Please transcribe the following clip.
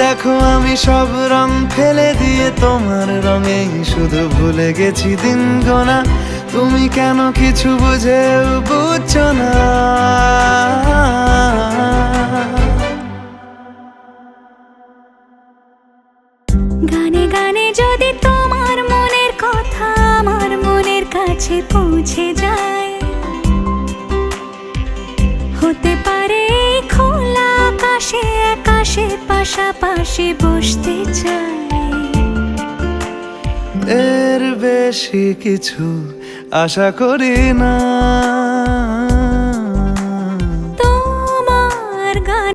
দেখো আমি সব রং ফেলে দিয়ে তোমার রঙেই শুধু ভুলে গেছি দিন গোনা। তুমি কেন কিছু বুঝেও বুঝছো না? গানে গানে যদি তোমার মনের কথা আমার মনের কাছে পৌঁছে যায়, হতে পারে এই খোলা আকাশে আকাশে পাশাপাশি বসতে চাই। এর বেশি কিছু আশা করি না।